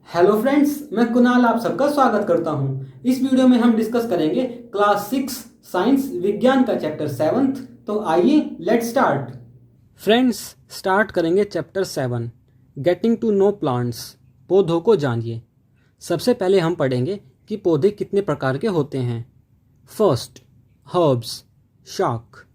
Hello friends, मैं कुणाल आप सबका स्वागत करता हूं। इस वीडियो में हम डिस्कस करेंगे क्लास 6 साइंस विज्ञान का चैप्टर 7। तो आइए लेट्स स्टार्ट। फ्रेंड्स, स्टार्ट करेंगे chapter 7 getting to know plants. पौधों को जानिए। सबसे पहले हम पढ़ेंगे कि पौधे कितने प्रकार के होते हैं। फर्स्ट, हर्ब्स, शाक।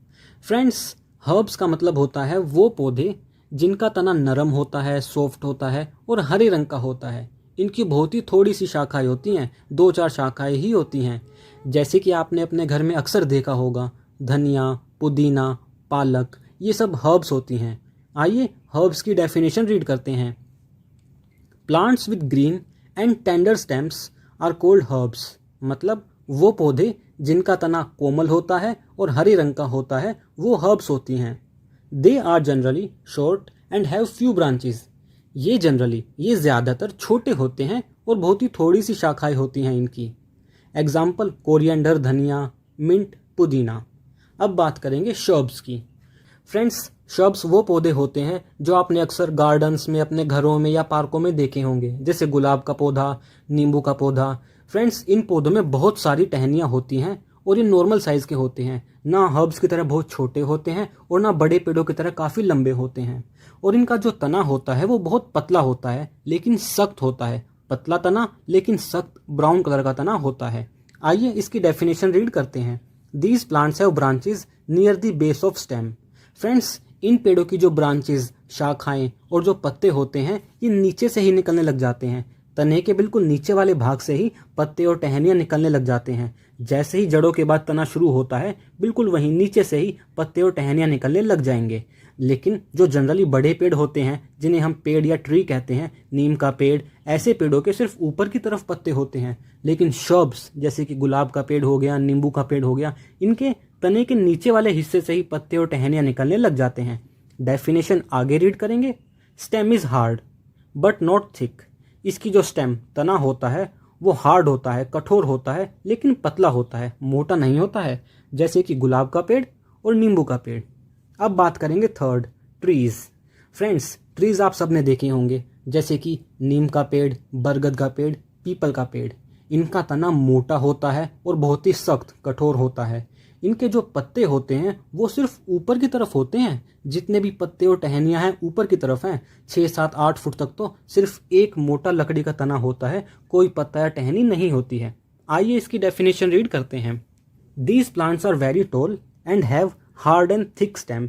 फ्रेंड्स, हर्ब्स का मतलब होता है वो पौधे जिनका तना नरम होता है, सॉफ्ट होता है और हरे रंग का होता है। इनकी बहुत ही थोड़ी सी शाखाएं होती हैं, 2-4 शाखाएं ही होती हैं। जैसे कि आपने अपने घर में अक्सर देखा होगा, धनिया, पुदीना, पालक, ये सब हर्ब्स होती हैं। आइए हर्ब्स की डेफिनेशन रीड करते हैं। Plants with green and tender stems are called herbs. मतलब वो पौधे जिनका तना कोमल होता है और हरे रंग का होता है, वो हर्ब्स होती हैं। They are generally short and have few branches. ये ज़्यादातर छोटे होते हैं और बहुत ही थोड़ी सी शाखाएं होती हैं इनकी। एग्जाम्पल कोरिएंडर, धनिया, मिंट, पुदीना। अब बात करेंगे शर्ब्स की। फ्रेंड्स, शर्ब्स वो पौधे होते हैं जो आपने अक्सर गार्डन्स में, अपने घरों में या पार्कों में देखे होंगे, जैसे गुलाब का पौधा, नींबू का पौधा। फ्रेंड्स, इन पौधों में बहुत सारी टहनियाँ होती हैं और ये नॉर्मल साइज़ के होते हैं। ना हर्ब्स की तरह बहुत छोटे होते हैं और ना बड़े पेड़ों की तरह काफ़ी लंबे होते हैं। और इनका जो तना होता है वो बहुत पतला होता है लेकिन सख्त होता है। पतला तना लेकिन सख्त ब्राउन कलर का तना होता है। आइए इसकी डेफिनेशन रीड करते हैं। These plants have branches near the base of stem. Friends, इन पेड़ों की जो ब्रांचेस, शाखाएं और जो पत्ते होते हैं, ये नीचे से ही निकलने लग जाते हैं। तने के बिल्कुल नीचे वाले भाग से ही पत्ते और टहनियाँ निकलने लग जाते हैं। जैसे ही जड़ों के बाद तना शुरू होता है, बिल्कुल वहीं नीचे से ही पत्ते और टहनियाँ निकलने लग जाएंगे। लेकिन जो जनरली बड़े पेड़ होते हैं, जिन्हें हम पेड़ या ट्री कहते हैं, नीम का पेड़, ऐसे पेड़ों के सिर्फ ऊपर की तरफ पत्ते होते हैं। लेकिन शर्ब्स, जैसे कि गुलाब का पेड़ हो गया, नींबू का पेड़ हो गया, इनके तने के नीचे वाले हिस्से से ही पत्ते और टहनियाँ निकलने लग जाते हैं। डेफिनेशन आगे रीड करेंगे। Stem is hard but not thick. इसकी जो स्टेम, तना होता है, वो हार्ड होता है, कठोर होता है, लेकिन पतला होता है, मोटा नहीं होता है, जैसे कि गुलाब का पेड़ और नींबू का पेड़। अब बात करेंगे थर्ड, ट्रीज। फ्रेंड्स, ट्रीज आप सबने देखे होंगे, जैसे कि नीम का पेड़, बरगद का पेड़, पीपल का पेड़। इनका तना मोटा होता है और बहुत ही सख्त, कठोर होता है। इनके जो पत्ते होते हैं वो सिर्फ ऊपर की तरफ होते हैं। जितने भी पत्ते और टहनियाँ हैं ऊपर की तरफ हैं। 6-7-8 फुट तक तो सिर्फ एक मोटा लकड़ी का तना होता है, कोई पत्ता या टहनी नहीं होती है। आइए इसकी डेफिनेशन रीड करते हैं। These plants are very tall and have hard and thick stem.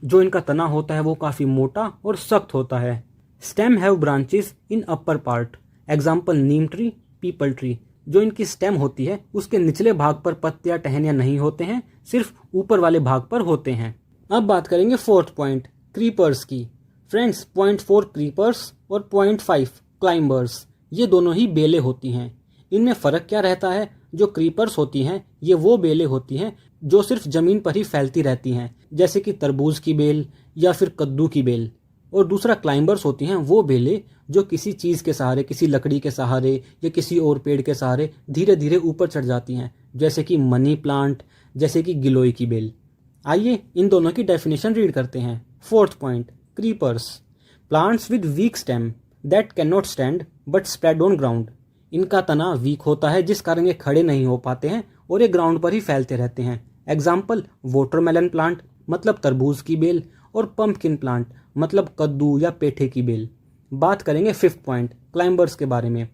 जो इनका तना होता है वो काफ़ी मोटा और सख्त होता है। Stem have branches in upper part. Example Neem tree, people tree. जो इनकी स्टेम होती है उसके निचले भाग पर पत्ते या टहनियाँ नहीं होते हैं, सिर्फ ऊपर वाले भाग पर होते हैं। अब बात करेंगे फोर्थ पॉइंट, क्रीपर्स की। फ्रेंड्स, पॉइंट 4 क्रीपर्स और पॉइंट 5 क्लाइंबर्स, ये दोनों ही बेलें होती हैं। इनमें फ़र्क क्या रहता है? जो क्रीपर्स होती हैं ये वो बेलें होती हैं जो सिर्फ ज़मीन पर ही फैलती रहती हैं, जैसे कि तरबूज की बेल या फिर कद्दू की बेल। और दूसरा क्लाइंबर्स होती हैं वो बेलें जो किसी चीज़ के सहारे, किसी लकड़ी के सहारे या किसी और पेड़ के सहारे धीरे धीरे ऊपर चढ़ जाती हैं, जैसे कि मनी प्लांट, जैसे कि गिलोय की बेल। आइए इन दोनों की डेफिनेशन रीड करते हैं। Fourth point, creepers. Plants with weak stem that can not stand but spread on ground. इनका तना वीक होता है जिस कारण ये खड़े नहीं हो पाते हैं और ये ग्राउंड पर ही फैलते रहते हैं। एग्जाम्पल वाटरमेलन प्लांट, मतलब तरबूज की बेल, और पंपकिन प्लांट, मतलब कद्दू या पेठे की बेल। बात करेंगे फिफ्थ पॉइंट, क्लाइंबर्स के बारे में।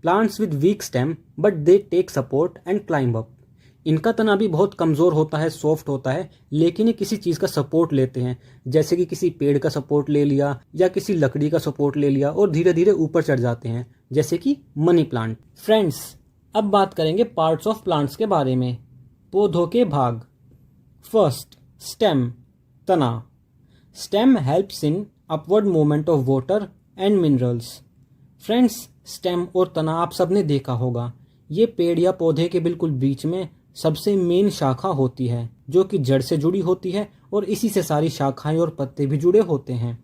Plants with weak stem but they take support and climb up. इनका तना भी बहुत कमज़ोर होता है, सॉफ्ट होता है, लेकिन ये किसी चीज़ का सपोर्ट लेते हैं, जैसे कि किसी पेड़ का सपोर्ट ले लिया या किसी लकड़ी का सपोर्ट ले लिया और धीरे धीरे ऊपर चढ़ जाते हैं, जैसे कि मनी प्लांट। फ्रेंड्स, अब बात करेंगे पार्ट्स ऑफ प्लांट्स के बारे में, पौधों के भाग। फर्स्ट, स्टेम, तना। Stem helps in upward movement of water and minerals. Friends, stem और तना आप सबने देखा होगा, ये पेड़ या पौधे के बिल्कुल बीच में सबसे मेन शाखा होती है, जो कि जड़ से जुड़ी होती है और इसी से सारी शाखाएं और पत्ते भी जुड़े होते हैं।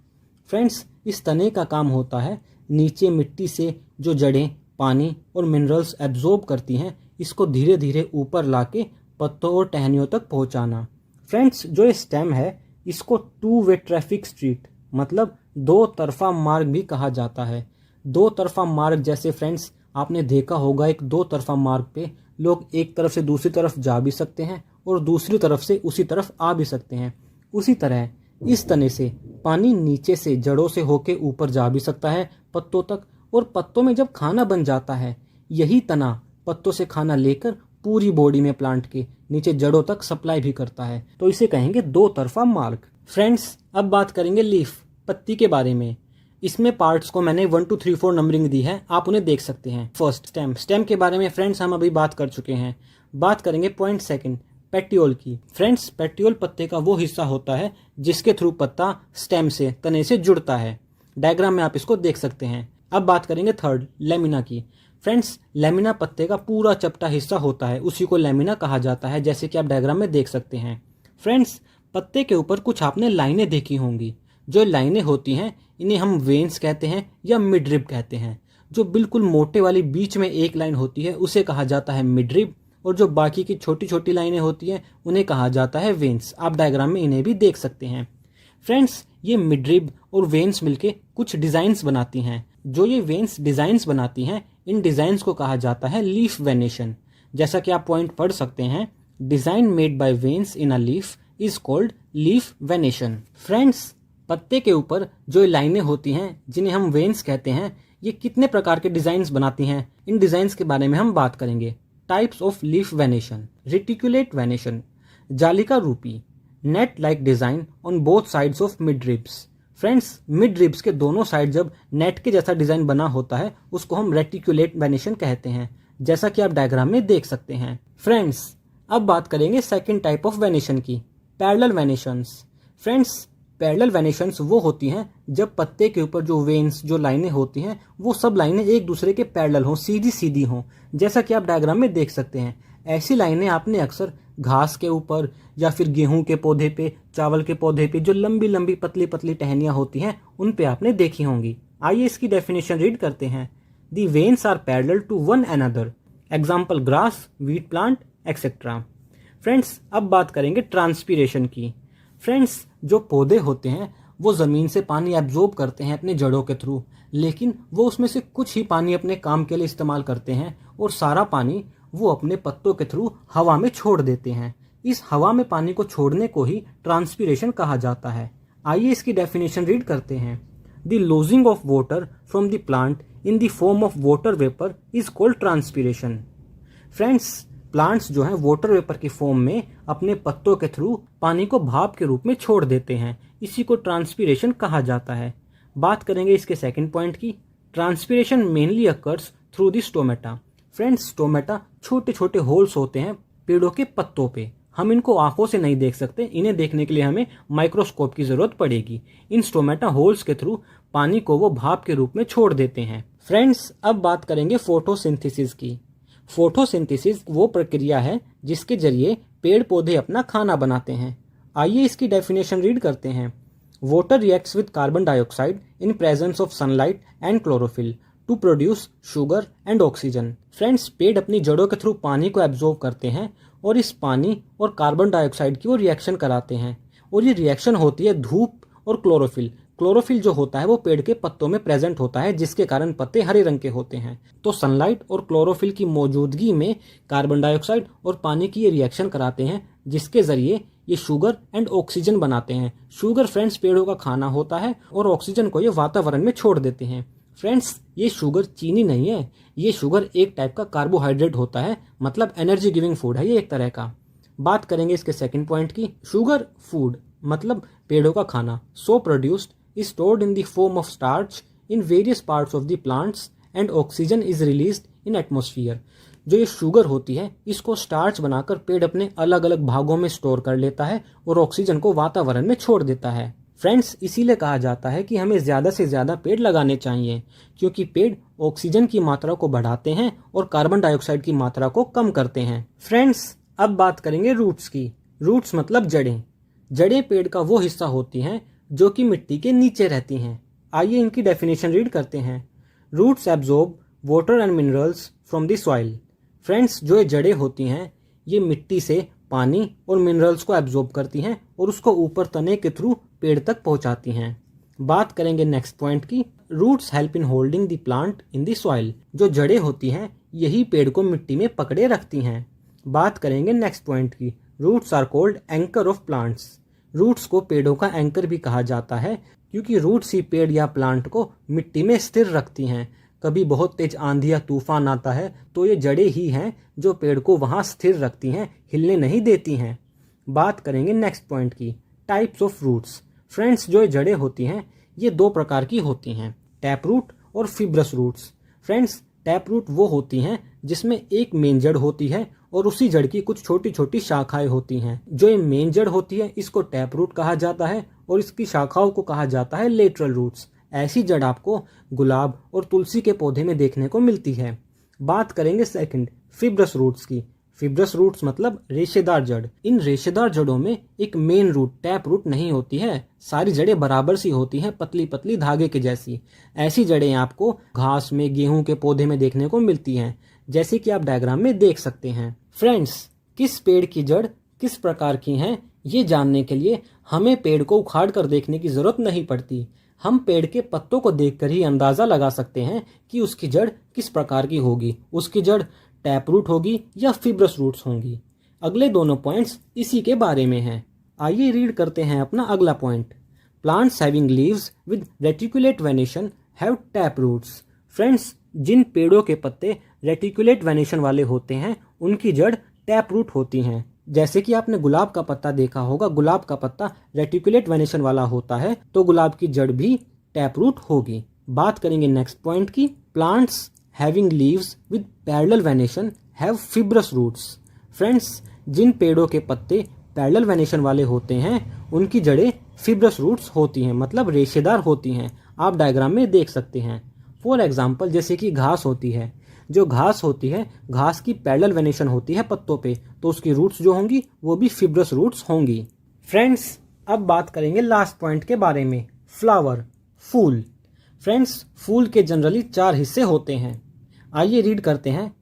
फ्रेंड्स, इस तने का काम होता है नीचे मिट्टी से जो जड़ें पानी और मिनरल्स एब्जॉर्ब करती हैं, इसको धीरे धीरे ऊपर लाके पत्तों और टहनियों तक पहुंचाना। फ्रेंड्स, जो ये स्टेम है इसको 2 वे ट्रैफिक स्ट्रीट, मतलब 2 तरफा मार्ग भी कहा जाता है। दो तरफा मार्ग जैसे फ्रेंड्स आपने देखा होगा, एक दो तरफा मार्ग पे लोग एक तरफ से दूसरी तरफ जा भी सकते हैं और दूसरी तरफ से उसी तरफ आ भी सकते हैं। उसी तरह इस तने से पानी नीचे से जड़ों से होके ऊपर जा भी सकता है पत्तों तक, और पत्तों में जब खाना बन जाता है यही तना पत्तों से खाना लेकर पूरी बॉडी में प्लांट के नीचे जड़ों तक सप्लाई भी करता है, तो इसे कहेंगे दो तरफा मार्ग। फ्रेंड्स अब बात करेंगे लीफ, पत्ती के बारे में। इसमें पार्ट्स को मैंने 1 2 3 4 नंबरिंग दी है, आप उन्हें देख सकते हैं। फर्स्ट स्टेम, स्टेम के बारे में फ्रेंड्स हम अभी बात कर चुके हैं। बात करेंगे पॉइंट सेकंड, पेटियोल की। फ्रेंड्स पेटियोल पत्ते का वो हिस्सा होता है जिसके थ्रू पत्ता स्टेम से, तने से जुड़ता है। डायग्राम में आप इसको देख सकते हैं। अब बात करेंगे थर्ड, लेमिना की। फ्रेंड्स लेमिना पत्ते का पूरा चपटा हिस्सा होता है, उसी को लेमिना कहा जाता है, जैसे कि आप डायग्राम में देख सकते हैं। फ्रेंड्स पत्ते के ऊपर कुछ आपने लाइनें देखी होंगी। जो लाइनें होती हैं इन्हें हम वेन्स कहते हैं या मिडरिब कहते हैं। जो बिल्कुल मोटे वाली बीच में एक लाइन होती है उसे कहा जाता है मिडरिब, और जो बाकी की छोटी छोटी लाइनें होती हैं उन्हें कहा जाता है वेन्स। आप डायग्राम में इन्हें भी देख सकते हैं। फ्रेंड्स ये मिडरिब और वेन्स मिलके कुछ डिजाइन्स बनाती हैं। जो ये वेन्स डिजाइन्स बनाती हैं, इन डिजाइन्स को कहा जाता है लीफ वेनेशन। जैसा कि आप पॉइंट पढ़ सकते हैं, design made by veins in a leaf is called leaf venation. Friends पत्ते के ऊपर जो लाइनें होती हैं जिन्हें हम वेन्स कहते हैं, ये कितने प्रकार के डिजाइन्स बनाती हैं, इन डिजाइन्स के बारे में हम बात करेंगे। Types of leaf venation, reticulate venation, जालिका रूपी, net like design on both sides of mid ribs. Friends mid ribs के दोनों साइड जब नेट के जैसा डिजाइन बना होता है उसको हम रेटिकुलेट वेनेशन कहते हैं, जैसा कि आप डायग्राम में देख सकते हैं। फ्रेंड्स अब बात करेंगे सेकंड टाइप ऑफ वेनेशन की, parallel venations. Friends parallel venations वो होती हैं जब पत्ते के ऊपर जो वेन्स, जो लाइनें होती हैं, वो सब लाइनें एक दूसरे के पैरेलल हों, सीधी सीधी हों, जैसा कि आप डायग्राम में देख सकते हैं। ऐसी लाइनें आपने अक्सर घास के ऊपर या फिर गेहूं के पौधे पे, चावल के पौधे पे जो लंबी लंबी पतली पतली टहनियां होती हैं उन पे आपने देखी होंगी। आइए इसकी डेफिनेशन रीड करते हैं। The veins are parallel to one another, example grass, wheat plant etcetera. Friends अब बात करेंगे ट्रांसपीरेशन की। फ्रेंड्स जो पौधे होते हैं वो ज़मीन से पानी एब्जॉर्ब करते हैं अपने जड़ों के थ्रू, लेकिन वो उसमें से कुछ ही पानी अपने काम के लिए इस्तेमाल करते हैं और सारा पानी वो अपने पत्तों के थ्रू हवा में छोड़ देते हैं। इस हवा में पानी को छोड़ने को ही ट्रांसपीरेशन कहा जाता है। आइए इसकी डेफिनेशन रीड करते हैं। The losing of water from the plant in the form of water vapour is called transpiration. Friends plants जो हैं वाटर वेपर की फॉर्म में अपने पत्तों के थ्रू पानी को भाप के रूप में छोड़ देते हैं, इसी को ट्रांसपीरेशन कहा जाता है। बात करेंगे इसके सेकंड पॉइंट की, transpiration mainly occurs through the stomata. Friends stomata छोटे छोटे होल्स होते हैं पेड़ों के पत्तों पे। हम इनको आंखों से नहीं देख सकते, इन्हें देखने के लिए हमें माइक्रोस्कोप की जरूरत पड़ेगी। इन स्टोमेटा होल्स के थ्रू पानी को वो भाप के रूप में छोड़ देते हैं। फ्रेंड्स अब बात करेंगे फोटोसिंथेसिस की। फोटोसिंथेसिस वो प्रक्रिया है जिसके जरिए पेड़ पौधे अपना खाना बनाते हैं। आइए इसकी डेफिनेशन रीड करते हैं। Water reacts with carbon dioxide in presence of sunlight and chlorophyll to produce sugar and oxygen. Friends पेड़ अपनी जड़ों के थ्रू पानी को एब्जॉर्ब करते हैं और इस पानी और कार्बन डाइऑक्साइड की वो रिएक्शन कराते हैं, और ये रिएक्शन होती है धूप और क्लोरोफिल। क्लोरोफिल जो होता है वो पेड़ के पत्तों में प्रेजेंट होता है, जिसके कारण पत्ते हरे रंग के होते हैं। तो सनलाइट और क्लोरोफिल की मौजूदगी में कार्बन डाइऑक्साइड और पानी की ये रिएक्शन कराते हैं, जिसके जरिए ये शुगर एंड ऑक्सीजन बनाते हैं। शुगर फ्रेंड्स पेड़ों का खाना होता है और ऑक्सीजन को ये वातावरण में छोड़ देते हैं। फ्रेंड्स ये शुगर चीनी नहीं है, ये शुगर एक टाइप का कार्बोहाइड्रेट होता है, मतलब एनर्जी गिविंग फूड है ये एक तरह का। बात करेंगे इसके सेकंड पॉइंट की, शुगर फूड मतलब पेड़ों का खाना। सो produced is stored in the form of starch in various parts of the plants and oxygen is released in atmosphere। जो ये शुगर होती है इसको स्टार्च बनाकर पेड़ अपने अलग अलग भागों में स्टोर कर लेता है और ऑक्सीजन को वातावरण में छोड़ देता है। फ्रेंड्स इसीलिए कहा जाता है कि हमें ज़्यादा से ज़्यादा पेड़ लगाने चाहिए, क्योंकि पेड़ ऑक्सीजन की मात्रा को बढ़ाते हैं और कार्बन डाइऑक्साइड की मात्रा को कम करते हैं। फ्रेंड्स अब बात करेंगे रूट्स की। रूट्स मतलब जड़ें। जड़ें पेड़ का वो हिस्सा होती हैं जो कि मिट्टी के नीचे रहती हैं। आइए इनकी डेफिनेशन रीड करते हैं। Roots absorb water and minerals from the soil. Friends जो ये जड़ें होती हैं ये मिट्टी से पानी और मिनरल्स को एब्जॉर्ब करती हैं और उसको ऊपर तने के थ्रू पेड़ तक पहुंचाती हैं। बात करेंगे नेक्स्ट पॉइंट की, roots help in holding the plant in the soil. जो जड़ें होती हैं यही पेड़ को मिट्टी में पकड़े रखती हैं। बात करेंगे नेक्स्ट पॉइंट की। Roots are called anchor of plants. Roots को पेड़ों का एंकर भी कहा जाता है क्योंकि रूट्स ही पेड़ या प्लांट को मिट्टी में स्थिर रखती हैं। कभी बहुत तेज आंधी या तूफान आता है तो ये जड़ें ही हैं जो पेड़ को वहाँ स्थिर रखती हैं, हिलने नहीं देती हैं। बात करेंगे नेक्स्ट पॉइंट की, टाइप्स ऑफ रूट्स। फ्रेंड्स, जो जड़ें होती हैं ये दो प्रकार की होती हैं, टैप रूट और fibrous roots. Friends, tap root वो होती हैं जिसमें एक मेन जड़ होती है और उसी जड़ की कुछ छोटी छोटी शाखाएं होती हैं। जो ये मेन जड़ होती है इसको टैप रूट कहा जाता है और इसकी शाखाओं को कहा जाता है लेटरल रूट्स। ऐसी जड़ आपको गुलाब और तुलसी के पौधे में देखने को मिलती है। बात करेंगे सेकंड, फिब्रस रूट्स की। फिब्रस रूट्स मतलब रेशेदार जड़। इन रेशेदार जड़ों में एक मेन रूट टैप रूट नहीं होती है। सारी जड़ें बराबर सी होती हैं, पतली पतली धागे के जैसी। ऐसी जड़ें आपको घास में, गेहूं के पौधे में देखने को मिलती हैं, जैसे कि आप डायग्राम में देख सकते हैं। फ्रेंड्स, किस पेड़ की जड़ किस प्रकार की हैं ये जानने के लिए हमें पेड़ को उखाड़ कर देखने की जरूरत नहीं पड़ती। हम पेड़ के पत्तों को देखकर ही अंदाजा लगा सकते हैं कि उसकी जड़ किस प्रकार की होगी। उसकी जड़ टैप रूट होगी या फिब्रस रूट्स होंगी। अगले दोनों पॉइंट्स इसी के बारे में हैं। आइए रीड करते हैं अपना अगला point. Plants having leaves with reticulate venation have tap roots. Friends, जिन पेड़ों के पत्ते रेटिकुलेट वेनेशन वाले होते हैं उनकी जड़ टैप रूट होती हैं। जैसे कि आपने गुलाब का पत्ता देखा होगा, गुलाब का पत्ता रेटिकुलेट वेनेशन वाला होता है तो गुलाब की जड़ भी टैप रूट होगी। बात करेंगे नेक्स्ट पॉइंट की, plants having leaves with parallel venation have fibrous roots. Friends, जिन पेड़ों के पत्ते पैरेलल वेनेशन वाले होते हैं उनकी जड़ें फिब्रस रूट्स होती हैं, मतलब रेशेदार होती हैं। आप डायग्राम में देख सकते हैं। फॉर एग्जाम्पल, जैसे कि घास होती है, जो घास होती है घास की पैरेलल वेनेशन होती है पत्तों पे, तो उसकी रूट्स जो होंगी वो भी फिब्रस रूट्स होंगी। फ्रेंड्स, अब बात करेंगे लास्ट पॉइंट के बारे में, फ्लावर, फूल। फ्रेंड्स, फूल के जनरली 4 हिस्से होते हैं। आइए रीड करते हैं।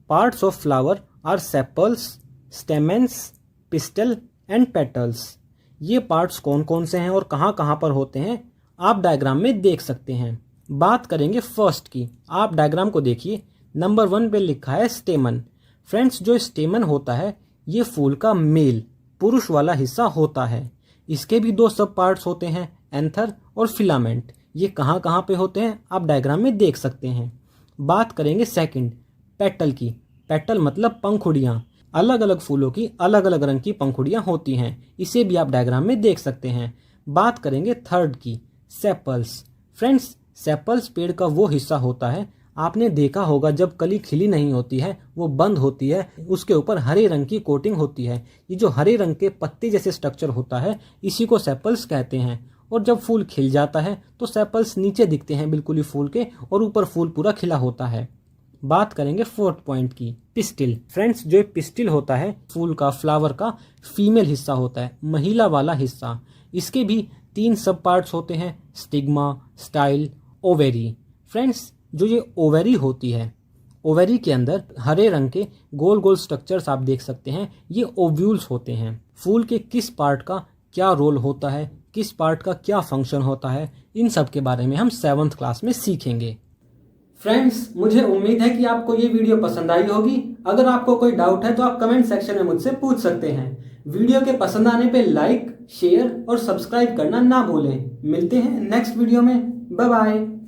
Parts of flower are sepals, stamens, pistil and petals. ये पार्ट्स कौन कौन से हैं और कहाँ कहाँ पर होते हैं आप डायग्राम में देख सकते हैं। बात करेंगे फर्स्ट की। आप डायग्राम को देखिए, नंबर 1 पे लिखा है स्टेमन। फ्रेंड्स, जो स्टेमन होता है ये फूल का मेल, पुरुष वाला हिस्सा होता है। इसके भी 2 सब पार्ट्स होते हैं, एंथर और फिलामेंट। ये कहाँ कहाँ पे होते हैं आप डायग्राम में देख सकते हैं। बात करेंगे सेकंड, पेटल की। पेटल मतलब पंखुड़ियाँ। अलग अलग फूलों की अलग अलग रंग की पंखुड़ियाँ होती हैं, इसे भी आप डायग्राम में देख सकते हैं। बात करेंगे थर्ड की, सेपल्स। फ्रेंड्स, सेपल्स पेड़ का वो हिस्सा होता है, आपने देखा होगा जब कली खिली नहीं होती है, वो बंद होती है, उसके ऊपर हरे रंग की कोटिंग होती है। ये जो हरे रंग के पत्ते जैसे स्ट्रक्चर होता है इसी को सेपल्स कहते हैं। और जब फूल खिल जाता है तो सेपल्स नीचे दिखते हैं बिल्कुल ही फूल के, और ऊपर फूल पूरा खिला होता है। बात करेंगे फोर्थ पॉइंट की, पिस्टिल। फ्रेंड्स, जो पिस्टिल होता है फूल का, फ्लावर का फीमेल हिस्सा होता है, महिला वाला हिस्सा। इसके भी 3 सब पार्ट्स होते हैं, स्टिग्मा, स्टाइल, ओवेरी। फ्रेंड्स, जो ये ओवेरी होती है, ओवेरी के अंदर हरे रंग के गोल गोल स्ट्रक्चर्स आप देख सकते हैं, ये ओव्यूल्स होते हैं। फूल के किस पार्ट का क्या रोल होता है, किस पार्ट का क्या फंक्शन होता है, इन सब के बारे में हम 7th क्लास में सीखेंगे। फ्रेंड्स, मुझे उम्मीद है कि आपको ये वीडियो पसंद आई होगी। अगर आपको कोई डाउट है तो आप कमेंट सेक्शन में मुझसे पूछ सकते हैं। वीडियो के पसंद आने पे लाइक, शेयर और सब्सक्राइब करना ना भूलें। मिलते हैं नेक्स्ट वीडियो में। Bye bye.